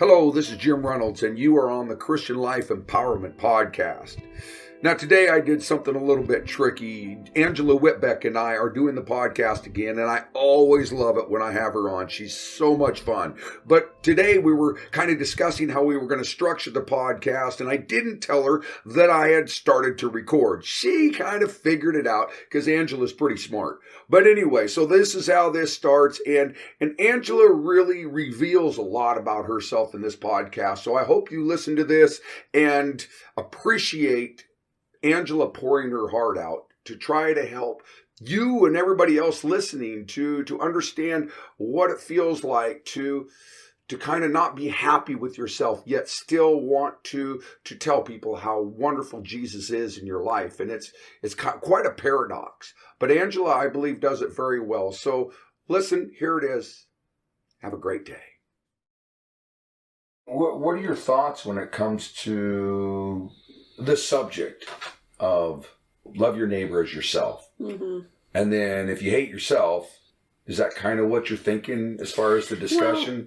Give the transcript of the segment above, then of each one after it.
Hello, this is Jim Reynolds, and you are on the Christian Life Empowerment Podcast. Now, today I did something a little bit tricky. Angela Whitbeck and I are doing the podcast again, and I always love it when I have her on. She's so much fun. But today we were kind of discussing how we were going to structure the podcast, and I didn't tell her that I had started to record. She kind of figured it out because Angela's pretty smart. But anyway, so this is how this starts, and Angela really reveals a lot about herself in this podcast. So I hope you listen to this and appreciate Angela pouring her heart out to try to help you and everybody else listening to understand what it feels like to kind of not be happy with yourself, yet still want to tell people how wonderful Jesus is in your life. And it's quite a paradox. But Angela, I believe, does it very well. So listen, here it is. Have a great day. What are your thoughts when it comes to the subject of love your neighbor as yourself? Mm-hmm. And then if you hate yourself, is that kind of what you're thinking as far as the discussion? Well,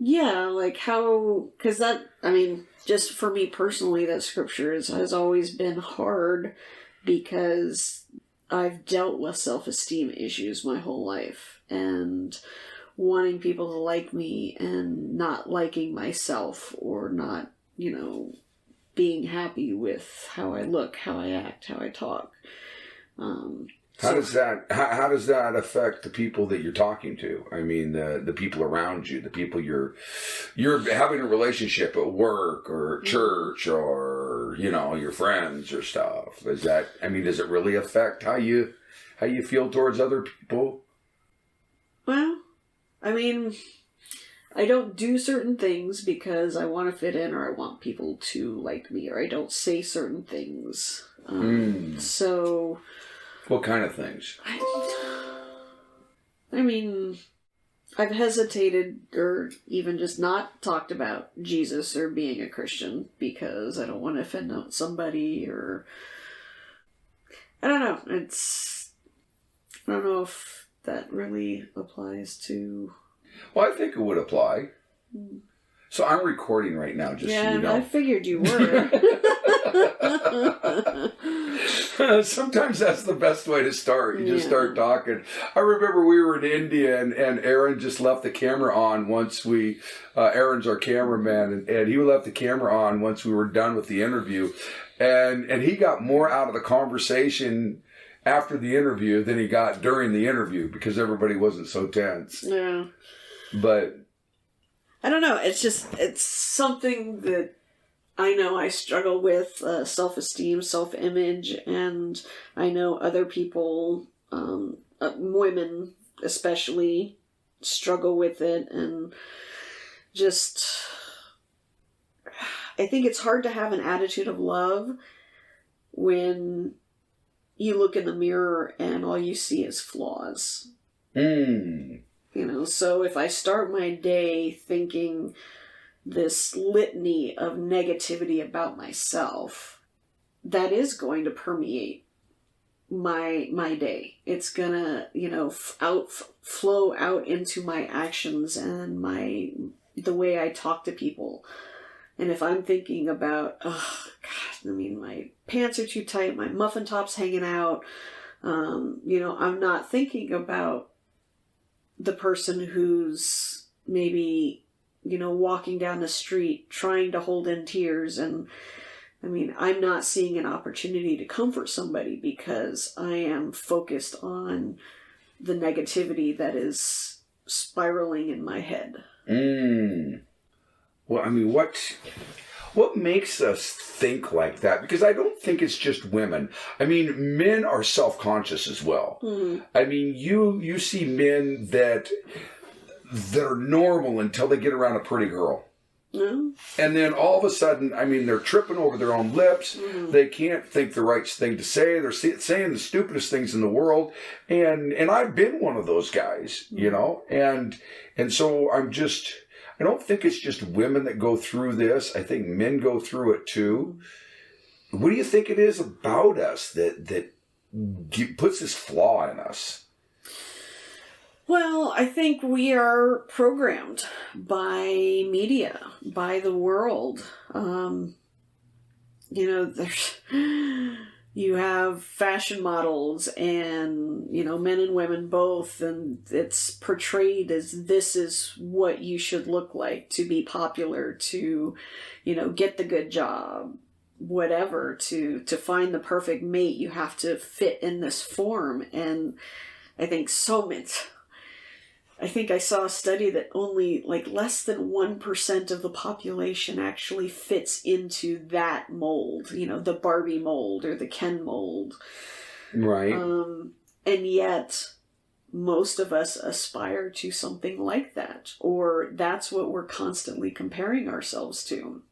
yeah, like how, because that, I mean, just for me personally, that scripture has always been hard because I've dealt with self-esteem issues my whole life and wanting people to like me and not liking myself or not, being happy with how I look, how I act, how I talk. How does that affect the people that you're talking to? I mean, the people around you, the people you're having a relationship at work or church or, your friends or stuff. Does it really affect how you feel towards other people? Well, I mean, I don't do certain things because I want to fit in or I want people to like me, or I don't say certain things. So... What kind of things? I mean, I've hesitated or even just not talked about Jesus or being a Christian because I don't want to offend somebody, or... I don't know. I don't know if that really applies to... Well, I think it would apply. So I'm recording right now, just so you know. I figured you were. Sometimes that's the best way to start. You just start talking. I remember we were in India and Aaron just left the camera on once Aaron's our cameraman, and he left the camera on once we were done with the interview. And he got more out of the conversation after the interview than he got during the interview because everybody wasn't so tense. Yeah. But I don't know. It's something that I know I struggle with, self-esteem, self-image, and I know other people, women especially, struggle with it, and just, I think it's hard to have an attitude of love when you look in the mirror and all you see is flaws. So if I start my day thinking this litany of negativity about myself, that is going to permeate my day. It's gonna, flow out into my actions and the way I talk to people. And if I'm thinking about, my pants are too tight, my muffin top's hanging out, I'm not thinking about the person who's maybe, walking down the street trying to hold in tears. And I'm not seeing an opportunity to comfort somebody because I am focused on the negativity that is spiraling in my head. Well, what makes us think like that? Because I don't think it's just women. Men are self-conscious as well. You see men that are normal until they get around a pretty girl. And then all of a sudden, they're tripping over their own lips. They can't think the right thing to say. They're saying the stupidest things in the world. And I've been one of those guys, and so I don't think it's just women that go through this. I think men go through it too. What do you think it is about us that puts this flaw in us? Well, I think we are programmed by media, by the world. There's you have fashion models and, men and women both, and it's portrayed as this is what you should look like to be popular, to, get the good job, whatever, to find the perfect mate. You have to fit in this form. And I think I think I saw a study that only less than 1% of the population actually fits into that mold, the Barbie mold or the Ken mold. Right. And yet most of us aspire to something like that, or that's what we're constantly comparing ourselves to.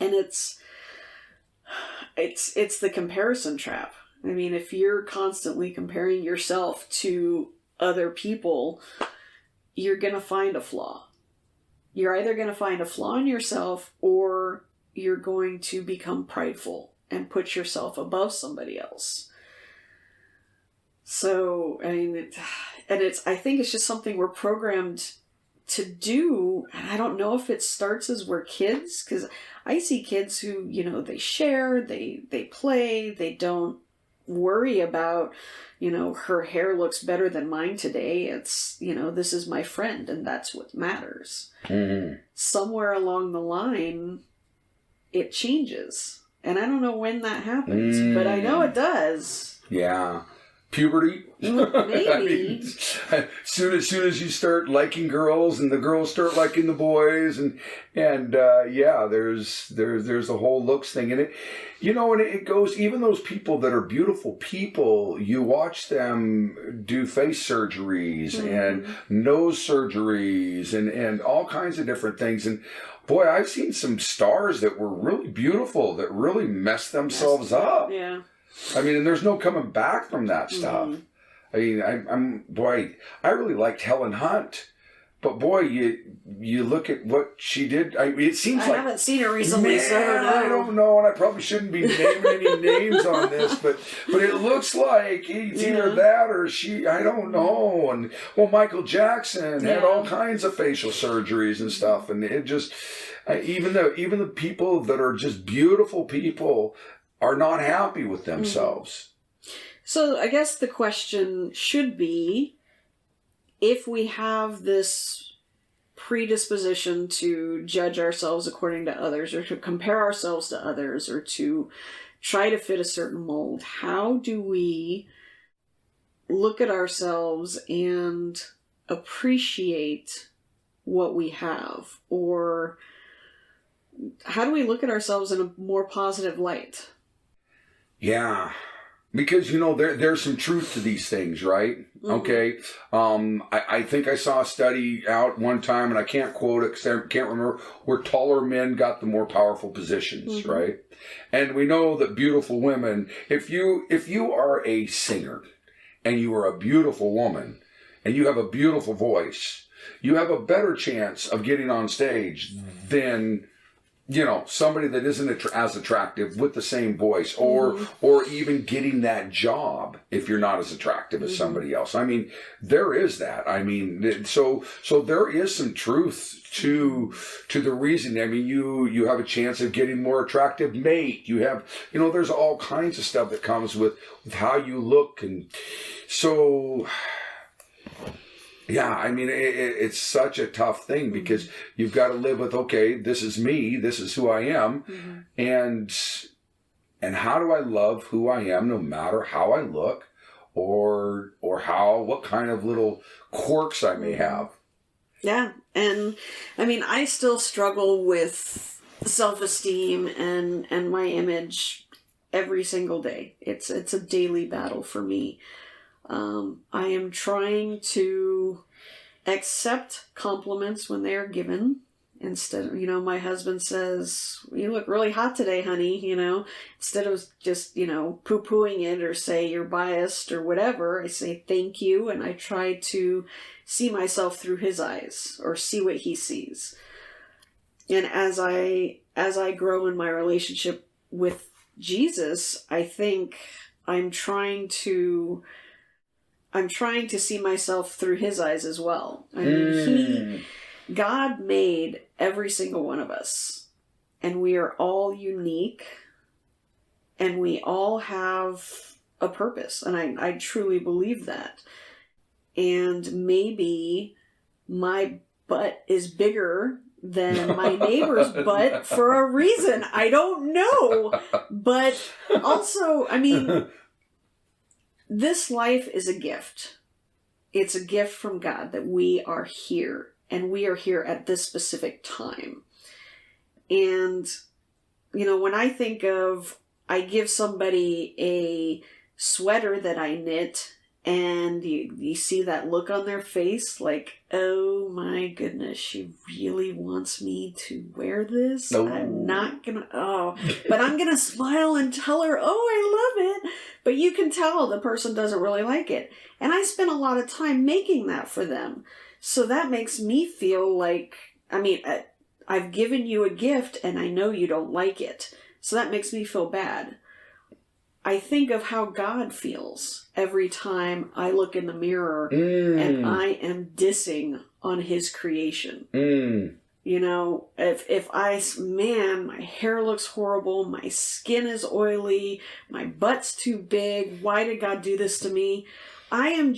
And it's the comparison trap. I mean, if you're constantly comparing yourself to other people, you're going to find a flaw. You're either going to find a flaw in yourself, or you're going to become prideful and put yourself above somebody else. So, I mean, I think it's just something we're programmed to do. And I don't know if it starts as we're kids, because I see kids who, they share, they play, they don't worry about, her hair looks better than mine today. It's, this is my friend, and that's what matters. Mm-hmm. Somewhere along the line, it changes. And I don't know when that happens, but I know it does. Yeah. Puberty? Maybe. Soon as you start liking girls and the girls start liking the boys, and there's a whole looks thing in it. And it goes, even those people that are beautiful people, you watch them do face surgeries and nose surgeries and all kinds of different things. And boy, I've seen some stars that were really beautiful that really messed themselves up. Yeah. I mean, and there's no coming back from that stuff. Mm-hmm. I mean, I really liked Helen Hunt, but boy, you look at what she did. It seems I haven't seen her recently, so I don't know, and I probably shouldn't be naming any names on this, but it looks like it's either that or she. I don't know. And Michael Jackson had all kinds of facial surgeries and stuff, and it just even the people that are just beautiful people are not happy with themselves. So I guess the question should be, if we have this predisposition to judge ourselves according to others, or to compare ourselves to others, or to try to fit a certain mold, how do we look at ourselves and appreciate what we have? Or how do we look at ourselves in a more positive light? Yeah, because, there's some truth to these things, right? Mm-hmm. Okay. I think I saw a study out one time, and I can't quote it because I can't remember, where taller men got the more powerful positions, right? And we know that beautiful women, if you are a singer and you are a beautiful woman and you have a beautiful voice, you have a better chance of getting on stage than somebody that isn't as attractive with the same voice, or even getting that job if you're not as attractive as somebody else. I mean, there is that. I mean, so there is some truth to the reason. I mean, you have a chance of getting more attractive mate. You have, there's all kinds of stuff that comes with how you look. And so, yeah, I mean, it's such a tough thing, because you've got to live with, okay, this is me, this is who I am, and how do I love who I am, no matter how I look, or what kind of little quirks I may have. Yeah, and I mean, I still struggle with self-esteem and my image every single day. It's a daily battle for me. I am trying to accept compliments when they are given. Instead of, my husband says, "You look really hot today, honey," instead of just, poo-pooing it or say you're biased or whatever, I say thank you, and I try to see myself through his eyes, or see what he sees. And as I grow in my relationship with Jesus, I think I'm trying to I'm trying to see myself through his eyes as well. I mean, God made every single one of us, and we are all unique, and we all have a purpose, and I truly believe that. And maybe my butt is bigger than my neighbor's butt for a reason. I don't know. But also, I mean, this life is a gift. It's a gift from God that we are here, and we are here at this specific time. And, you know, when I think of, I give somebody a sweater that I knit, and you see that look on their face like, oh my goodness, she really wants me to wear this. No. I'm not gonna, but I'm gonna smile and tell her, oh, I love it. But you can tell the person doesn't really like it. And I spent a lot of time making that for them. So that makes me feel like, I mean, I've given you a gift and I know you don't like it. So that makes me feel bad. I think of how God feels every time I look in the mirror and I am dissing on his creation. You know, man, my hair looks horrible, my skin is oily, my butt's too big, why did God do this to me? I am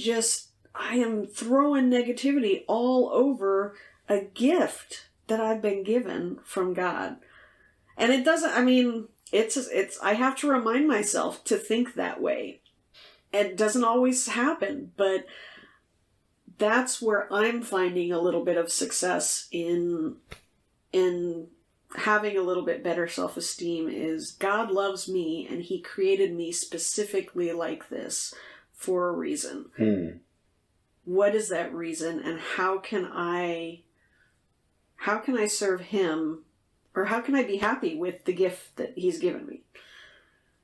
throwing negativity all over a gift that I've been given from God. And it doesn't, I mean, I have to remind myself to think that way. It doesn't always happen, but that's where I'm finding a little bit of success in having a little bit better self-esteem is God loves me and he created me specifically like this for a reason. What is that reason, and how can I serve him? Or how can I be happy with the gift that he's given me?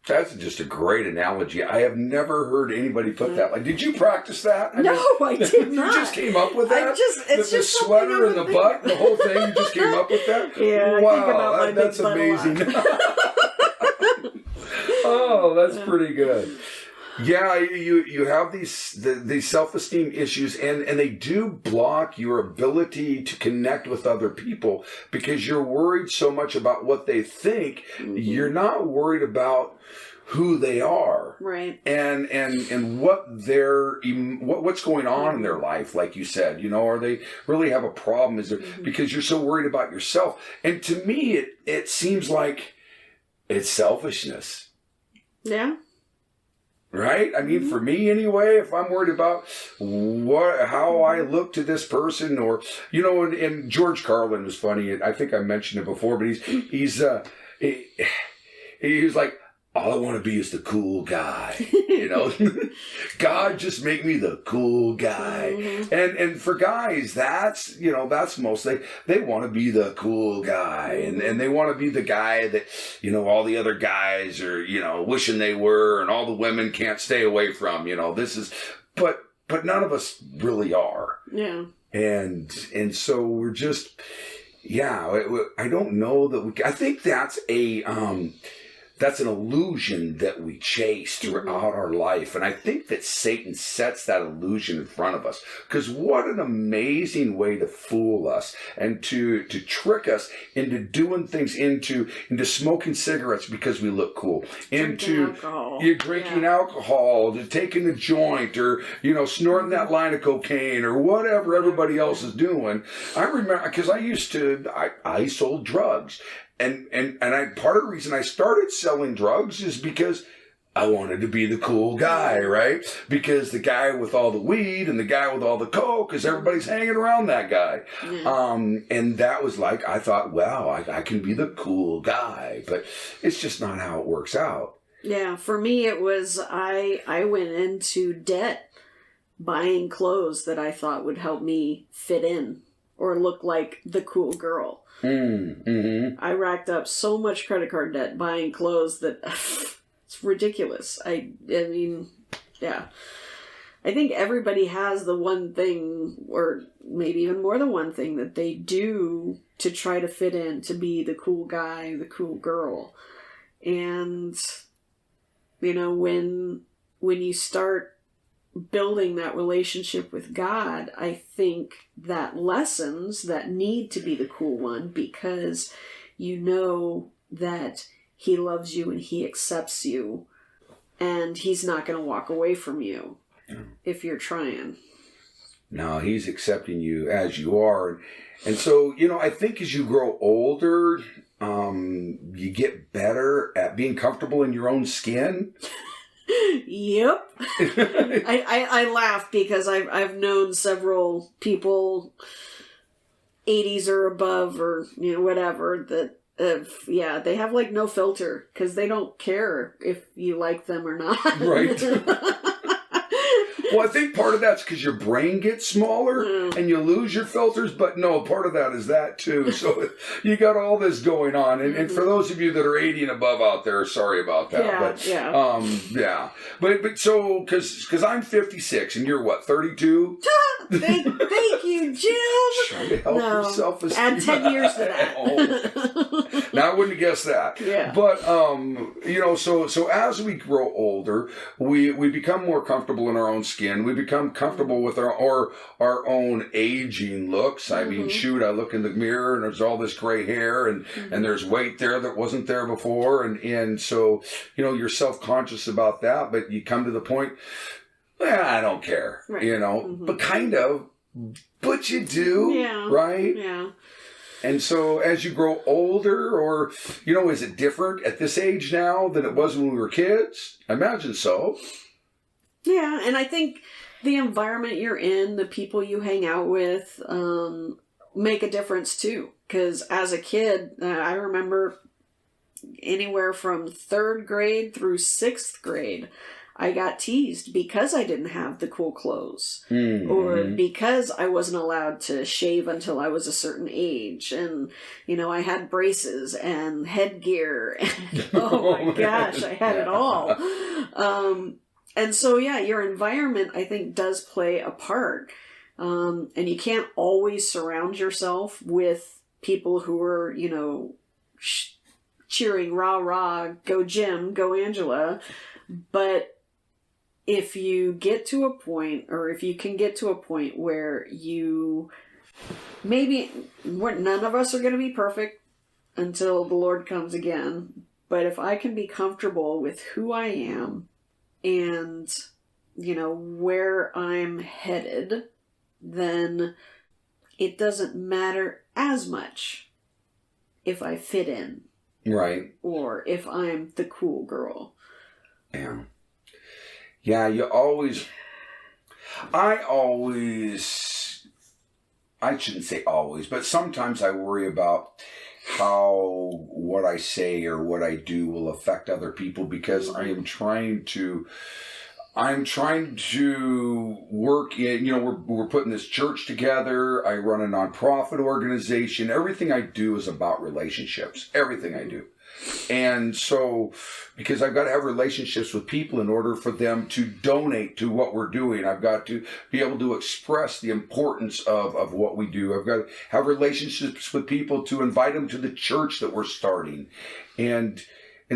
That's just a great analogy. I have never heard anybody put that. Like, did you practice that? I did not. You just came up with that? It's the sweater and the butt, the whole thing, you just came up with that? Yeah, wow, I think about my that's big butt amazing. a lot. Oh, that's pretty good. Yeah, you have these self-esteem issues, and they do block your ability to connect with other people because you're worried so much about what they think. You're not worried about who they are, right? And what what's going on in their life, like you said, you know, or they really have a problem? Is there because you're so worried about yourself? And to me, it seems like it's selfishness. Yeah. Right? I mean, for me anyway, if I'm worried about how I look to this person, or, you know, and George Carlin was funny. I think I mentioned it before, but he was like, all I want to be is the cool guy, you know. God, just make me the cool guy. And for guys, that's mostly, they want to be the cool guy. And they want to be the guy that, you know, all the other guys are, you know, wishing they were, and all the women can't stay away from, you know, but none of us really are. Yeah. And so we're just, I don't know that I think that's that's an illusion that we chase throughout our life. And I think that Satan sets that illusion in front of us. Because what an amazing way to fool us and to trick us into doing things, into smoking cigarettes because we look cool, into drinking alcohol, to taking a joint, or, you know, snorting that line of cocaine, or whatever everybody else is doing. I remember, because I sold drugs. And part of the reason I started selling drugs is because I wanted to be the cool guy, right? Because the guy with all the weed and the guy with all the coke, because everybody's hanging around that guy. And that was like, I thought, wow, I can be the cool guy. But it's just not how it works out. Yeah, for me it was, I went into debt buying clothes that I thought would help me fit in or look like the cool girl. I racked up so much credit card debt buying clothes that it's ridiculous. I mean, yeah. I think everybody has the one thing, or maybe even more than one thing, that they do to try to fit in, to be the cool guy, the cool girl. And, you know, when you start building that relationship with God, I think that lessens that need to be the cool one, because you know that he loves you and he accepts you, and he's not going to walk away from you if you're trying. No, he's accepting you as you are. And so, I think as you grow older, you get better at being comfortable in your own skin. Yep. I laugh because I've known several people 80s or above, or whatever, that they have like no filter because they don't care if you like them or not. Right. Well, I think part of that's because your brain gets smaller and you lose your filters, but no, part of that is that too. So you got all this going on. And for those of you that are 80 and above out there, sorry about that. Yeah. But so, because I'm 56 and you're what, 32? Thank you, Jim. Trying to help your self-esteem. Add 10 years to that. Now, I wouldn't have guessed that. Yeah. But, so as we grow older, we become more comfortable in our own skin. We become comfortable with our own aging looks. I mean, shoot, I look in the mirror and there's all this gray hair and there's weight there that wasn't there before. And so, you're self-conscious about that, but you come to the point, I don't care, right. But kind of, but you do, right? Yeah. And so as you grow older, or, is it different at this age now than it was when we were kids? I imagine so. Yeah, and I think the environment you're in, the people you hang out with, make a difference too. Because as a kid, I remember anywhere from 3rd grade through 6th grade, I got teased because I didn't have the cool clothes, or because I wasn't allowed to shave until I was a certain age, and I had braces and headgear, and oh my gosh, I had it all. And so your environment, I think, does play a part, and you can't always surround yourself with people who are cheering rah rah, go Jim, go Angela, but if you get to a point, or if you can get to a point where none of us are going to be perfect until the Lord comes again, but if I can be comfortable with who I am and, where I'm headed, then it doesn't matter as much if I fit in. Right. Or if I'm the cool girl. Yeah. Yeah, I shouldn't say always, but sometimes I worry about how what I say or what I do will affect other people, because I'm trying to work in, we're putting this church together. I run a nonprofit organization. Everything I do is about relationships. Everything I do. And so, because I've got to have relationships with people in order for them to donate to what we're doing, I've got to be able to express the importance of what we do. I've got to have relationships with people to invite them to the church that we're starting. And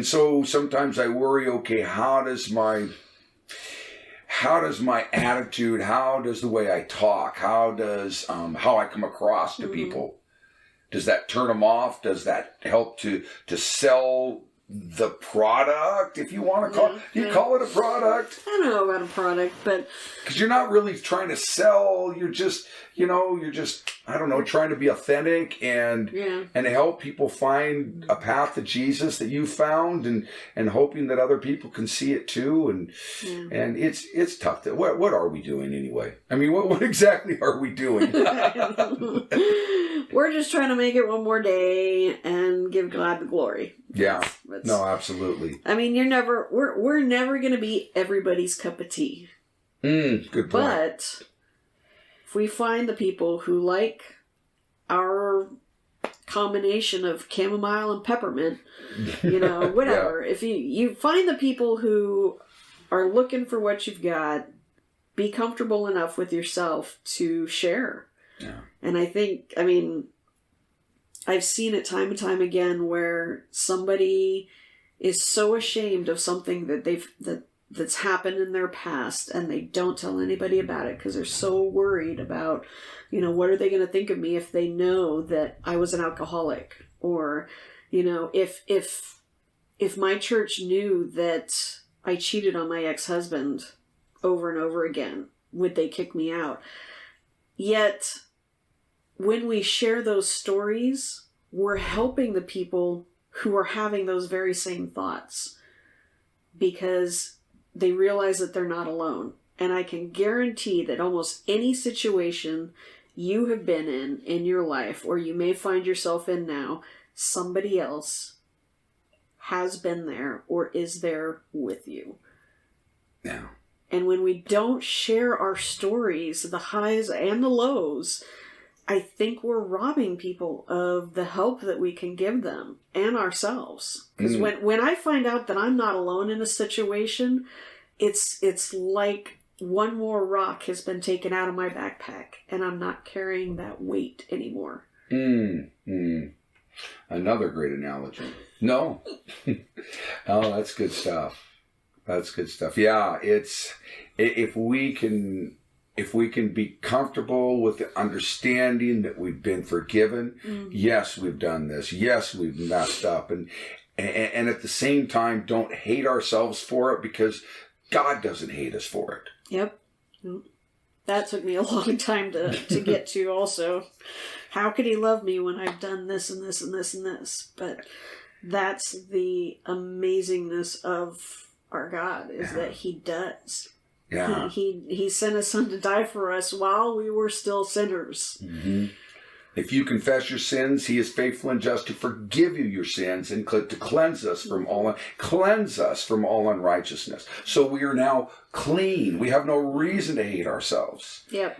so sometimes I worry, okay, how does my attitude, how does the way I talk, how I come across to people, does that turn them off? Does that help to sell the product, if you want to call it? Do you call it a product? I don't know about a product, but... Because you're not really trying to sell. You're just, I don't know, trying to be authentic and help people find a path to Jesus that you found, and hoping that other people can see it too. And it's tough. What are we doing anyway? I mean, what exactly are we doing? We're just trying to make it one more day and give God the glory. Yeah. No, absolutely. I mean, we're never going to be everybody's cup of tea. Good point. But if we find the people who like our combination of chamomile and peppermint, whatever. If you find the people who are looking for what you've got, be comfortable enough with yourself to share. Yeah. And I think, I've seen it time and time again where somebody is so ashamed of something that that's happened in their past, and they don't tell anybody about it because they're so worried about, what are they going to think of me if they know that I was an alcoholic? Or, if my church knew that I cheated on my ex-husband over and over again, would they kick me out? Yet, when we share those stories, we're helping the people who are having those very same thoughts, because they realize that they're not alone. And I can guarantee that almost any situation you have been in your life, or you may find yourself in now, somebody else has been there or is there with you. Yeah. And when we don't share our stories, the highs and the lows, I think we're robbing people of the help that we can give them and ourselves. Because when I find out that I'm not alone in a situation, it's like one more rock has been taken out of my backpack, and I'm not carrying that weight anymore. Another great analogy. No. Oh, that's good stuff. That's good stuff. Yeah, if we can be comfortable with the understanding that we've been forgiven, yes, we've done this, yes, we've messed up, and at the same time, don't hate ourselves for it, because God doesn't hate us for it. Yep. That took me a long time to get to also. How could he love me when I've done this and this and this and this? But that's the amazingness of our God, is that he does. Yeah. He sent his son to die for us while we were still sinners. Mm-hmm. If you confess your sins, he is faithful and just to forgive you your sins and to cleanse us from all unrighteousness. So we are now clean. We have no reason to hate ourselves. Yep.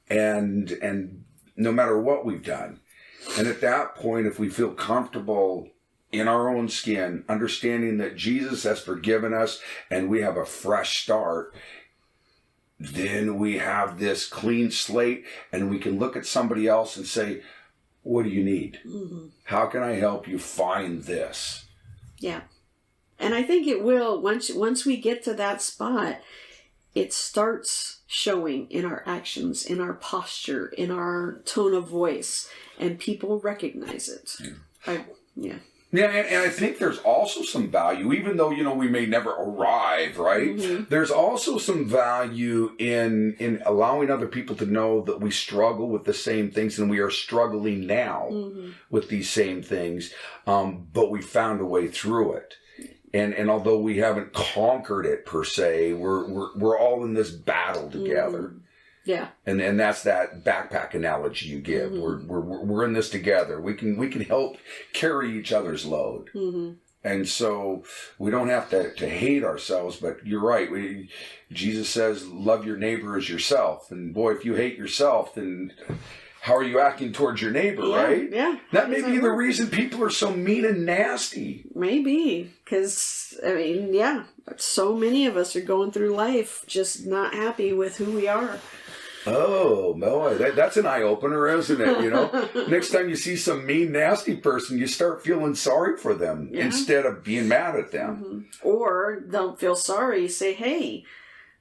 And no matter what we've done. And at that point, if we feel comfortable in our own skin, understanding that Jesus has forgiven us and we have a fresh start, then we have this clean slate, and we can look at somebody else and say, what do you need? Mm-hmm. How can I help you find this? Yeah. And I think it will, once we get to that spot, it starts showing in our actions, in our posture, in our tone of voice, and people recognize it. Yeah. Yeah, and I think there's also some value, even though, we may never arrive, right? Mm-hmm. There's also some value in allowing other people to know that we struggle with the same things, and we are struggling now with these same things, but we found a way through it. And although we haven't conquered it per se, we're all in this battle together. Mm-hmm. Yeah. And that's that backpack analogy you give. Mm-hmm. We're in this together. We can help carry each other's load. Mm-hmm. And so we don't have to hate ourselves, but you're right. Jesus says, love your neighbor as yourself. And boy, if you hate yourself, then how are you acting towards your neighbor, right? Yeah. That may be the reason people are so mean and nasty. Maybe. Because, so many of us are going through life just not happy with who we are. Oh, boy, that's an eye-opener, isn't it? Next time you see some mean, nasty person, you start feeling sorry for them instead of being mad at them. Mm-hmm. Or don't feel sorry. Say, hey,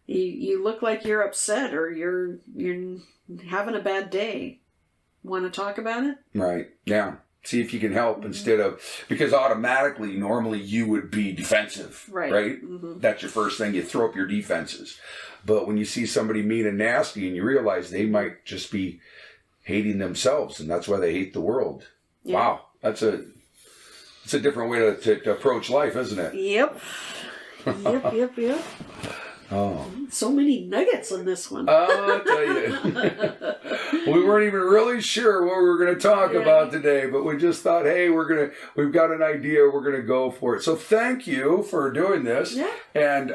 you look like you're upset, or you're having a bad day. Want to talk about it? Right, yeah. See if you can help instead of, because automatically, normally you would be defensive, right? Mm-hmm. That's your first thing. You throw up your defenses. But when you see somebody mean and nasty and you realize they might just be hating themselves, and that's why they hate the world. Yeah. Wow. It's a different way to approach life, isn't it? Yep. Yep. Oh. So many nuggets in this one. I'll tell you. We weren't even really sure what we were going to talk about today, but we just thought, hey, we've got an idea, we're going to go for it. So thank you for doing this. Yeah. And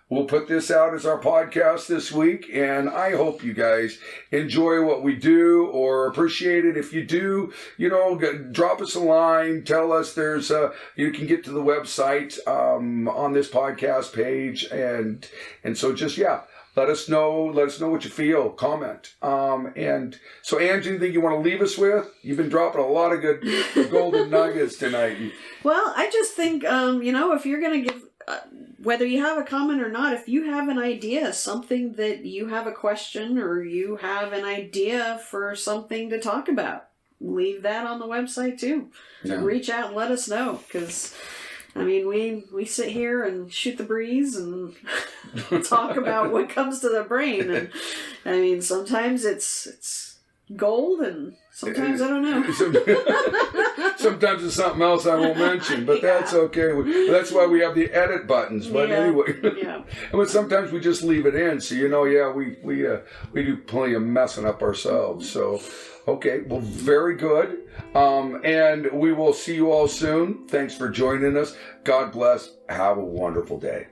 we'll put this out as our podcast this week, and I hope you guys enjoy what we do or appreciate it. If you do, drop us a line. Tell us you can get to the website on this podcast page, and so just let us know what you feel. Comment. And so, Angie, anything you want to leave us with? You've been dropping a lot of good golden nuggets tonight. Well, I just think if you're going to give whether you have a comment or not, if you have an idea, something that you have a question or you have an idea for something to talk about, leave that on the website too. Yeah. Reach out and let us know, because I mean, we sit here and shoot the breeze and talk about what comes to the brain, and I mean, sometimes it's gold, and sometimes I don't know. Sometimes it's something else I won't mention, but that's okay. That's why we have the edit buttons. But anyway, but sometimes we just leave it in. So we do plenty of messing up ourselves. So. Okay, well, very good. And we will see you all soon. Thanks for joining us. God bless. Have a wonderful day.